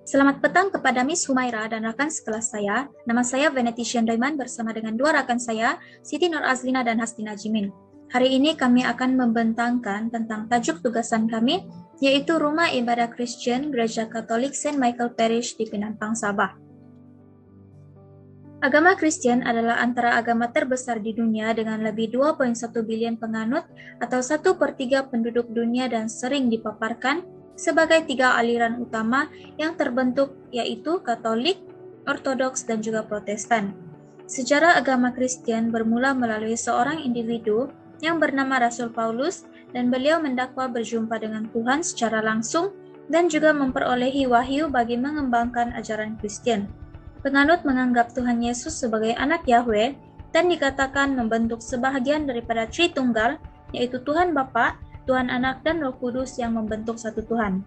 Selamat petang kepada Miss Humaira dan rakan sekelas saya. Nama saya Venetian Raiman bersama dengan dua rakan saya, Siti Nur Azlina dan Hastina Jimin. Hari ini kami akan membentangkan tentang tajuk tugasan kami, yaitu Rumah Ibadah Kristen Gereja Katolik Saint Michael Parish di Penampang, Sabah. Agama Kristen adalah antara agama terbesar di dunia dengan lebih 2,1 bilion penganut atau 1/3 penduduk dunia dan sering dipaparkan sebagai tiga aliran utama yang terbentuk, yaitu Katolik, Ortodoks, dan juga Protestan. Sejarah agama Kristen bermula melalui seorang individu yang bernama Rasul Paulus, dan beliau mendakwa berjumpa dengan Tuhan secara langsung dan juga memperolehi wahyu bagi mengembangkan ajaran Kristen. Penganut menganggap Tuhan Yesus sebagai anak Yahweh dan dikatakan membentuk sebahagian daripada Tritunggal, yaitu Tuhan Bapa, Tuhan Anak, dan Roh Kudus yang membentuk satu Tuhan.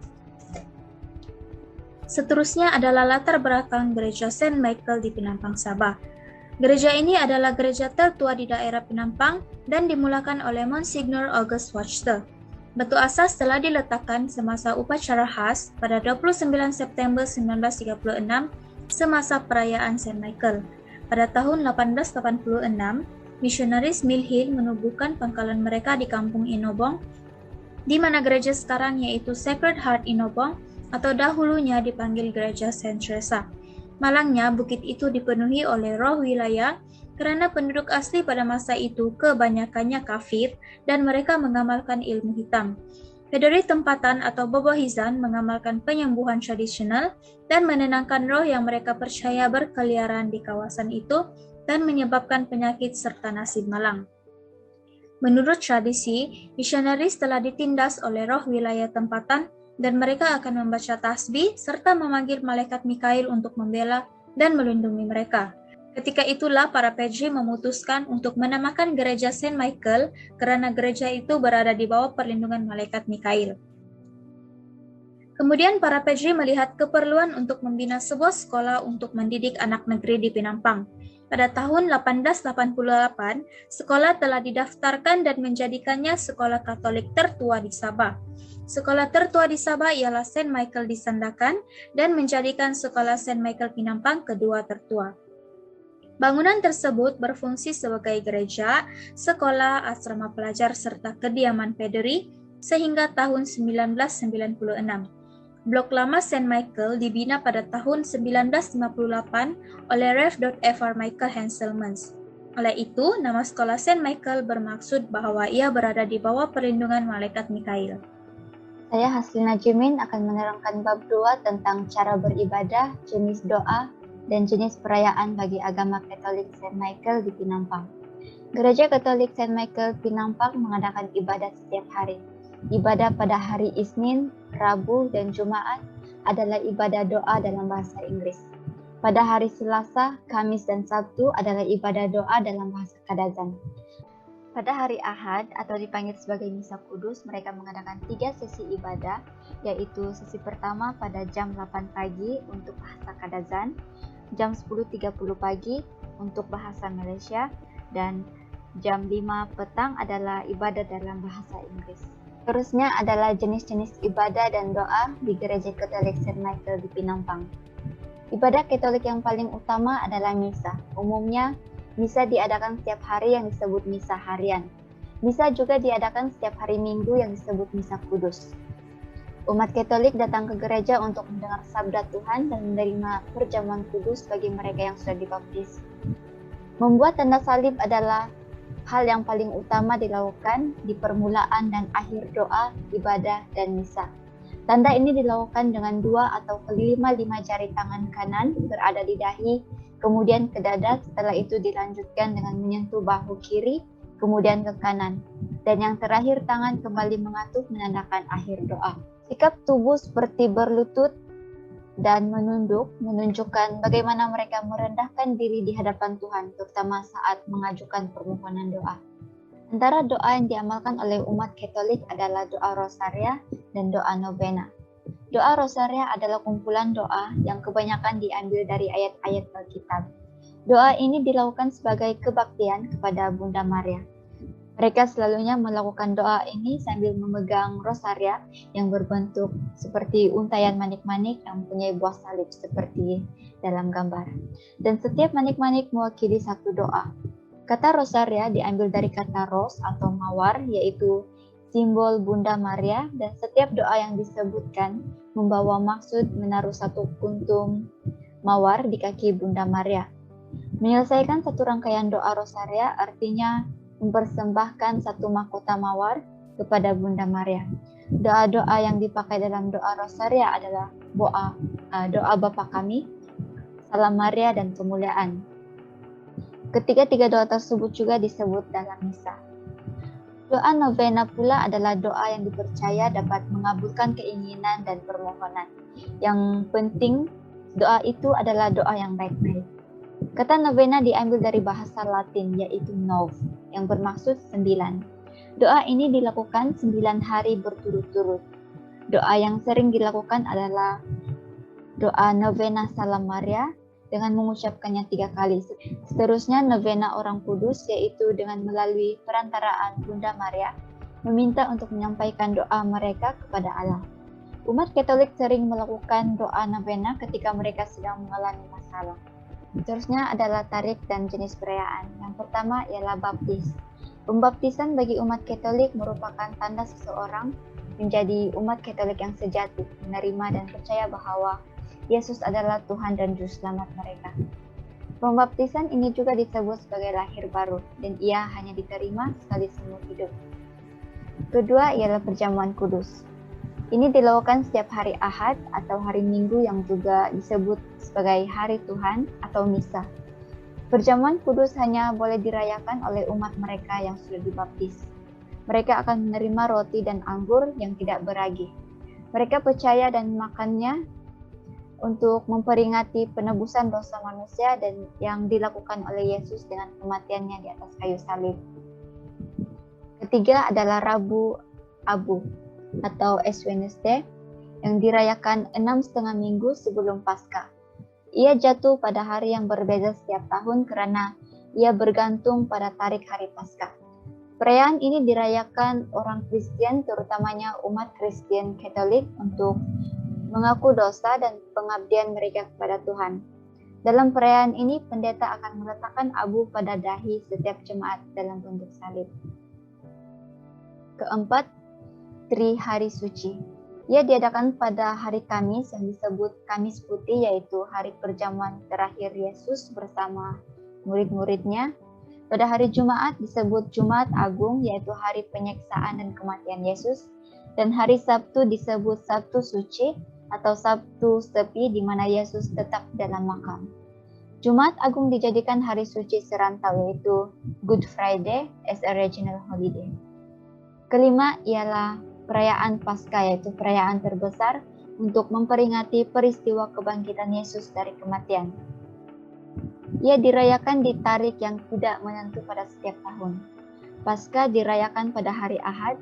Seterusnya adalah latar belakang Gereja Saint Michael di Penampang, Sabah. Gereja ini adalah gereja tertua di daerah Penampang dan dimulakan oleh Monsignor August Wachter. Batu asas telah diletakkan semasa upacara khas pada 29 September 1936 semasa perayaan Saint Michael. Pada tahun 1886, misionaris Mill Hill menubuhkan pangkalan mereka di kampung Inobong, di mana gereja sekarang yaitu Sacred Heart Inobong atau dahulunya dipanggil Gereja Saint Teresa. Malangnya, bukit itu dipenuhi oleh roh wilayah karena penduduk asli pada masa itu kebanyakannya kafir dan mereka mengamalkan ilmu hitam. Pederi tempatan atau bobohizan mengamalkan penyembuhan tradisional dan menenangkan roh yang mereka percaya berkeliaran di kawasan itu dan menyebabkan penyakit serta nasib malang. Menurut tradisi, misionaris telah ditindas oleh roh wilayah tempatan dan mereka akan membaca tasbih serta memanggil malaikat Mikail untuk membela dan melindungi mereka. Ketika itulah para Pedri memutuskan untuk menamakan gereja Saint Michael karena gereja itu berada di bawah perlindungan malaikat Mikail. Kemudian para Pedri melihat keperluan untuk membina sebuah sekolah untuk mendidik anak negeri di Penampang. Pada tahun 1888, sekolah telah didaftarkan dan menjadikannya sekolah Katolik tertua di Sabah. Sekolah tertua di Sabah ialah Saint Michael di Sandakan dan menjadikan sekolah Saint Michael Penampang kedua tertua. Bangunan tersebut berfungsi sebagai gereja, sekolah, asrama pelajar, serta kediaman Pederi sehingga tahun 1996. Blok lama Saint Michael dibina pada tahun 1958 oleh Rev. Fr. Michael Henselmans. Oleh itu, nama sekolah Saint Michael bermaksud bahwa ia berada di bawah perlindungan malaikat Mikail. Saya Hastina Jimin akan menerangkan bab 2 tentang cara beribadah, jenis doa, dan jenis perayaan bagi agama Katolik Saint Michael di Penampang. Gereja Katolik Saint Michael Penampang mengadakan ibadat setiap hari. Ibadah pada hari Isnin, Rabu, dan Jumat adalah ibadah doa dalam bahasa Inggris. Pada hari Selasa, Kamis, dan Sabtu adalah ibadah doa dalam bahasa Kadazan. Pada hari Ahad atau dipanggil sebagai Misa Kudus, mereka mengadakan 3 sesi ibadah, yaitu sesi pertama pada jam 8 pagi untuk bahasa Kadazan, jam 10.30 pagi untuk bahasa Malaysia, dan jam 5 petang adalah ibadah dalam bahasa Inggris. Seterusnya adalah jenis-jenis ibadah dan doa di Gereja Katolik Saint Michael di Penampang. Ibadah Katolik yang paling utama adalah misa. Umumnya, misa diadakan setiap hari yang disebut misa harian. Misa juga diadakan setiap hari Minggu yang disebut Misa Kudus. Umat Katolik datang ke gereja untuk mendengar sabda Tuhan dan menerima perjamuan kudus bagi mereka yang sudah dibaptis. Membuat tanda salib adalah hal yang paling utama dilakukan di permulaan dan akhir doa, ibadah, dan misa. Tanda ini dilakukan dengan 2 atau kelima jari tangan kanan berada di dahi, kemudian ke dada, setelah itu dilanjutkan dengan menyentuh bahu kiri, kemudian ke kanan. Dan yang terakhir tangan kembali mengatup menandakan akhir doa. Sikap tubuh seperti berlutut dan menunduk menunjukkan bagaimana mereka merendahkan diri di hadapan Tuhan, terutama saat mengajukan permohonan doa. Antara doa yang diamalkan oleh umat Katolik adalah doa Rosaria dan doa Novena. Doa Rosaria adalah kumpulan doa yang kebanyakan diambil dari ayat-ayat Alkitab. Doa ini dilakukan sebagai kebaktian kepada Bunda Maria. Mereka selalunya melakukan doa ini sambil memegang rosaria yang berbentuk seperti untayan manik-manik yang mempunyai buah salib seperti dalam gambar. Dan setiap manik-manik mewakili satu doa. Kata rosaria diambil dari kata ros atau mawar, yaitu simbol Bunda Maria, dan setiap doa yang disebutkan membawa maksud menaruh satu kuntum mawar di kaki Bunda Maria. Menyelesaikan satu rangkaian doa rosaria artinya mempersembahkan satu mahkota mawar kepada Bunda Maria. Doa-doa yang dipakai dalam doa rosaria adalah doa Bapa Kami, Salam Maria, dan Kemuliaan. Ketiga-tiga doa tersebut juga disebut dalam misa. Doa novena pula adalah doa yang dipercaya dapat mengabulkan keinginan dan permohonan. Yang penting, doa itu adalah doa yang baik-baik. Kata novena diambil dari bahasa Latin, yaitu nov, yang bermaksud 9. Doa ini dilakukan 9 hari berturut-turut. Doa yang sering dilakukan adalah doa novena Salam Maria dengan mengucapkannya 3 kali. Seterusnya novena Orang Kudus, yaitu dengan melalui perantaraan Bunda Maria, meminta untuk menyampaikan doa mereka kepada Allah. Umat Katolik sering melakukan doa novena ketika mereka sedang mengalami masalah. Seterusnya adalah tarikh dan jenis perayaan. Yang pertama ialah baptis. Pembaptisan bagi umat Katolik merupakan tanda seseorang menjadi umat Katolik yang sejati, menerima dan percaya bahwa Yesus adalah Tuhan dan Juru Selamat mereka. Pembaptisan ini juga disebut sebagai lahir baru, dan ia hanya diterima sekali seumur hidup. Kedua ialah perjamuan kudus. Ini dilakukan setiap hari Ahad atau hari Minggu yang juga disebut sebagai hari Tuhan atau misa. Perjamuan kudus hanya boleh dirayakan oleh umat mereka yang sudah dibaptis. Mereka akan menerima roti dan anggur yang tidak beragi. Mereka percaya dan makannya untuk memperingati penebusan dosa manusia dan yang dilakukan oleh Yesus dengan kematiannya di atas kayu salib. Ketiga adalah Rabu Abu atau Ash Wednesday yang dirayakan 6,5 minggu sebelum Paskah. Ia jatuh pada hari yang berbeda setiap tahun karena ia bergantung pada tarikh hari Paskah. Perayaan ini dirayakan orang Kristen, terutamanya umat Kristen Katolik, untuk mengaku dosa dan pengabdian mereka kepada Tuhan. Dalam perayaan ini, pendeta akan meletakkan abu pada dahi setiap jemaat dalam bentuk salib. Keempat, Tri Hari Suci. Ia diadakan pada hari Kamis yang disebut Kamis Putih, yaitu hari perjamuan terakhir Yesus bersama murid-muridnya. Pada hari Jumat disebut Jumat Agung, yaitu hari penyiksaan dan kematian Yesus. Dan hari Sabtu disebut Sabtu Suci atau Sabtu Sepi, di mana Yesus tetap dalam makam. Jumat Agung dijadikan hari suci serantau, yaitu Good Friday as a regional holiday. Kelima ialah perayaan Paskah, yaitu perayaan terbesar untuk memperingati peristiwa kebangkitan Yesus dari kematian. Ia dirayakan di tarikh yang tidak menentu pada setiap tahun. Paskah dirayakan pada hari Ahad,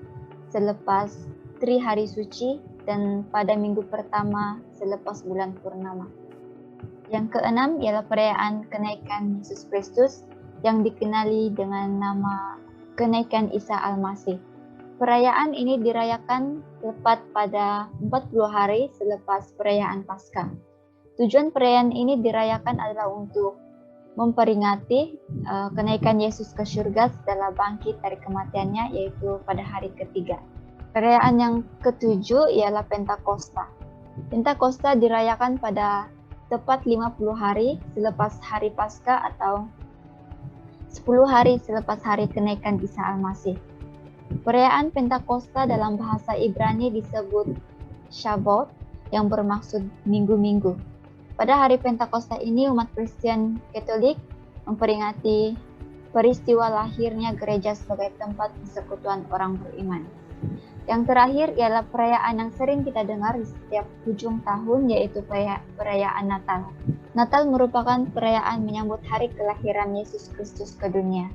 selepas Tri Hari Suci, dan pada minggu pertama selepas bulan purnama. Yang keenam ialah perayaan kenaikan Yesus Kristus yang dikenali dengan nama kenaikan Isa Al-Masih. Perayaan ini dirayakan tepat pada 40 hari selepas perayaan Paskah. Tujuan perayaan ini dirayakan adalah untuk memperingati kenaikan Yesus ke surga setelah bangkit dari kematiannya, yaitu pada hari ketiga. Perayaan yang ketujuh ialah Pentakosta. Pentakosta dirayakan pada tepat 50 hari selepas hari Paskah atau 10 hari selepas hari kenaikan Isa Al-Masih. Perayaan Pentakosta dalam bahasa Ibrani disebut Shavuot, yang bermaksud minggu-minggu. Pada hari Pentakosta ini, umat Kristen Katolik memperingati peristiwa lahirnya gereja sebagai tempat persekutuan orang beriman. Yang terakhir ialah perayaan yang sering kita dengar di setiap ujung tahun, yaitu perayaan Natal. Natal merupakan perayaan menyambut hari kelahiran Yesus Kristus ke dunia.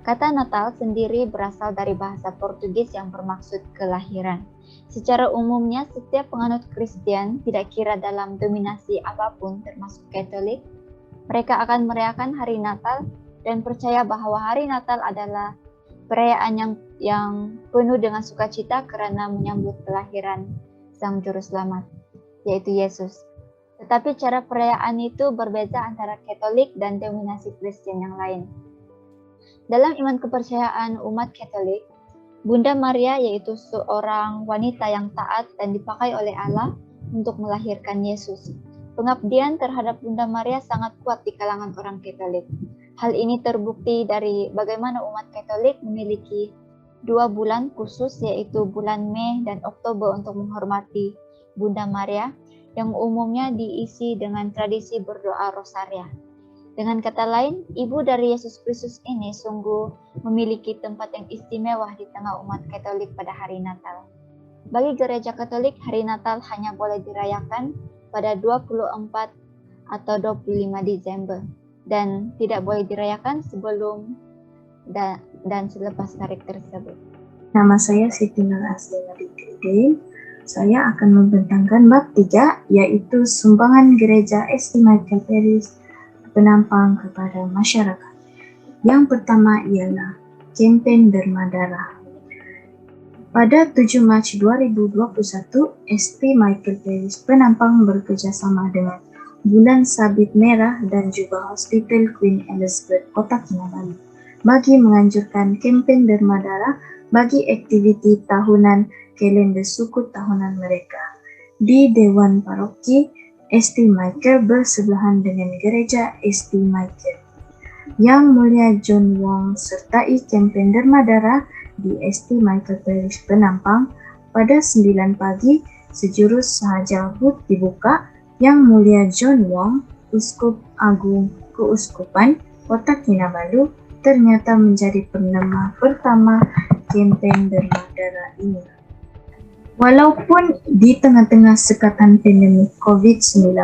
Kata Natal sendiri berasal dari bahasa Portugis yang bermaksud kelahiran. Secara umumnya, setiap penganut Kristen, tidak kira dalam dominasi apapun termasuk Katolik, mereka akan merayakan hari Natal dan percaya bahwa hari Natal adalah perayaan yang penuh dengan sukacita karena menyambut kelahiran Sang Juru Selamat, yaitu Yesus. Tetapi cara perayaan itu berbeda antara Katolik dan denominasi Kristen yang lain. Dalam iman kepercayaan umat Katolik, Bunda Maria yaitu seorang wanita yang taat dan dipakai oleh Allah untuk melahirkan Yesus. Pengabdian terhadap Bunda Maria sangat kuat di kalangan orang Katolik. Hal ini terbukti dari bagaimana umat Katolik memiliki 2 bulan khusus, yaitu bulan Mei dan Oktober untuk menghormati Bunda Maria, yang umumnya diisi dengan tradisi berdoa rosaria. Dengan kata lain, ibu dari Yesus Kristus ini sungguh memiliki tempat yang istimewa di tengah umat Katolik pada hari Natal. Bagi gereja Katolik, hari Natal hanya boleh dirayakan pada 24 atau 25 Desember dan tidak boleh dirayakan sebelum dan selepas tarik tersebut. Nama saya Siti Nur Aslina Dikide. Saya akan membentangkan bab 3, yaitu sumbangan gereja St. Michael Parish Penampang kepada masyarakat. Yang pertama ialah Kempen Derma Darah. Pada 7 Mac 2021, St. Michael Parish Penampang bekerjasama dengan Bulan Sabit Merah dan juga Hospital Queen Elizabeth Kota Kinabalu bagi menganjurkan kempen derma darah bagi aktiviti tahunan kalender suku tahunan mereka di Dewan Paroki St. Michael bersebelahan dengan Gereja St. Michael. Yang Mulia John Wong sertai kempen derma darah di St. Michael Parish Penampang pada 9 pagi sejurus sahaja booth dibuka. Yang Mulia John Wong, Uskup Agung Keuskupan Kota Kinabalu, ternyata menjadi penema pertama kempen derma darah ini. Walaupun di tengah-tengah sekatan pandemi COVID-19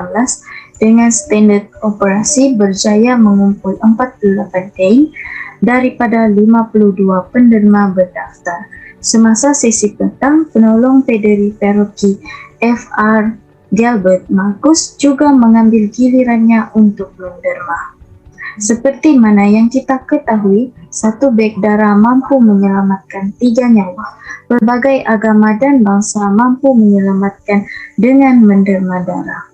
dengan standar operasi berjaya mengumpul 48 kain daripada 52 penerima berdaftar. Semasa sesi petang, penolong pederi paroki Fr. Gilbert Marcus juga mengambil gilirannya untuk menderma. Seperti mana yang kita ketahui, 1 beg darah mampu menyelamatkan 3 nyawa. Berbagai agama dan bangsa mampu menyelamatkan dengan menderma darah.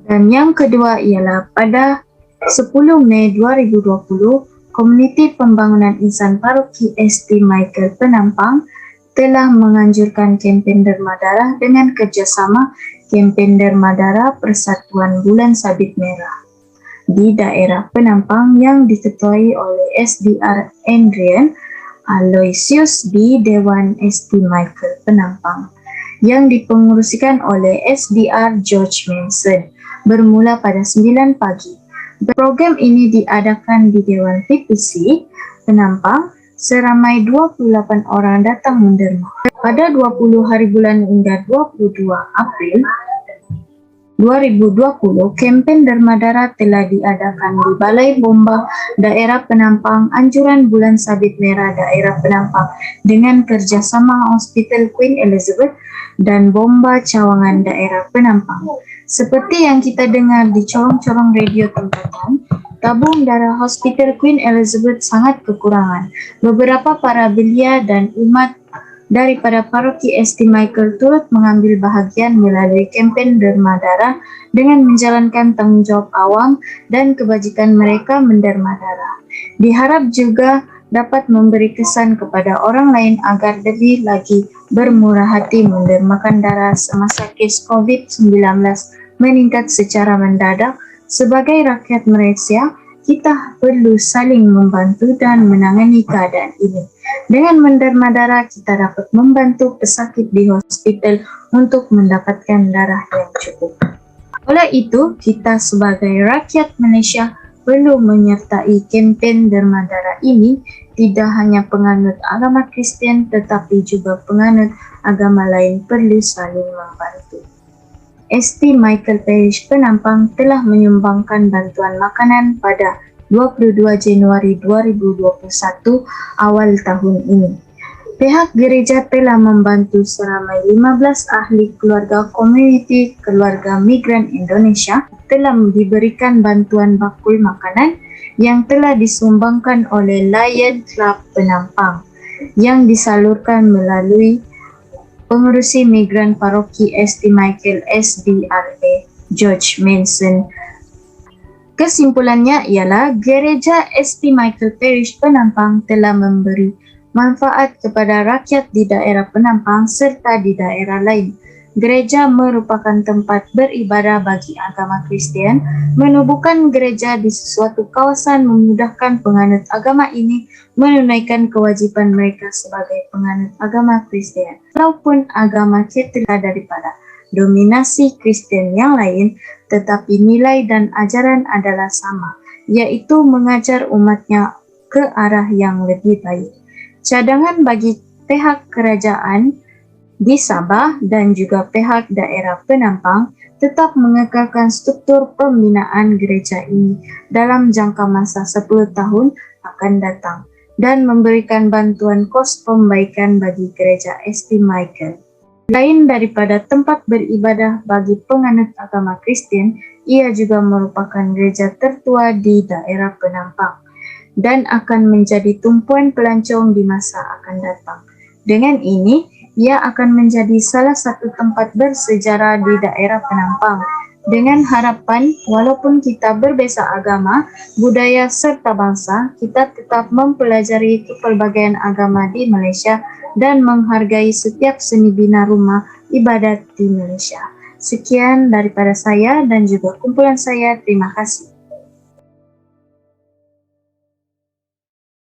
Dan yang kedua ialah pada 10 Mei 2020, Komuniti Pembangunan Insan Paroki St. Michael Penampang telah menganjurkan kempen derma darah dengan kerjasama kempen derma darah Persatuan Bulan Sabit Merah di daerah Penampang yang diketuai oleh SDR Adrian Aloysius di Dewan St. Michael Penampang yang dipengurusikan oleh SDR George Manson bermula pada 9 pagi. Program ini diadakan di Dewan PPC Penampang. Seramai 28 orang datang menderma. Pada 20 hari bulan hingga 22 April 2020, kempen derma darah telah diadakan di Balai Bomba Daerah Penampang, Anjuran Bulan Sabit Merah Daerah Penampang dengan kerjasama Hospital Queen Elizabeth dan Bomba Cawangan Daerah Penampang. Seperti yang kita dengar di corong-corong radio tempatan, tabung darah Hospital Queen Elizabeth sangat kekurangan. Beberapa para belia dan umat daripada paroki St. Michael turut mengambil bahagian melalui kempen derma darah dengan menjalankan tanggung jawab awam dan kebajikan mereka menderma darah. Diharap juga dapat memberi kesan kepada orang lain agar lebih lagi bermurah hati mendermakan darah semasa kes COVID-19 meningkat secara mendadak. Sebagai rakyat Malaysia, kita perlu saling membantu dan menangani keadaan ini. Dengan menderma darah, kita dapat membantu pesakit di hospital untuk mendapatkan darah yang cukup. Oleh itu, kita sebagai rakyat Malaysia perlu menyertai kempen derma darah ini. Tidak hanya penganut agama Kristian, tetapi juga penganut agama lain perlu saling membantu. St. Michael Parish Penampang telah menyumbangkan bantuan makanan pada 22 Januari 2021 awal tahun ini. Pihak gereja telah membantu seramai 15 ahli keluarga komuniti keluarga migran Indonesia telah diberikan bantuan bakul makanan yang telah disumbangkan oleh Lion Club Penampang yang disalurkan melalui pengerusi migran paroki St. Michael SDRA George Manson. Kesimpulannya ialah Gereja St. Michael Parish Penampang telah memberi manfaat kepada rakyat di daerah Penampang serta di daerah lain. Gereja merupakan tempat beribadah bagi agama Kristian. Menubuhkan gereja di sesuatu kawasan memudahkan penganut agama ini menunaikan kewajiban mereka sebagai penganut agama Kristian. Walaupun agama Katolik daripada dominasi Kristen yang lain, tetapi nilai dan ajaran adalah sama, yaitu mengajar umatnya ke arah yang lebih baik. Cadangan bagi pihak kerajaan di Sabah dan juga pihak daerah Penampang tetap mengekalkan struktur pembinaan gereja ini dalam jangka masa 10 tahun akan datang dan memberikan bantuan kos pembaikan bagi gereja St. Michael. Lain daripada tempat beribadah bagi penganut agama Kristen, ia juga merupakan gereja tertua di daerah Penampang dan akan menjadi tumpuan pelancong di masa akan datang. Dengan ini, ia akan menjadi salah satu tempat bersejarah di daerah Penampang. Dengan harapan, walaupun kita berbeza agama, budaya serta bangsa, kita tetap mempelajari kepelbagaian agama di Malaysia dan menghargai setiap seni bina rumah ibadat di Malaysia. Sekian daripada saya dan juga kumpulan saya. Terima kasih.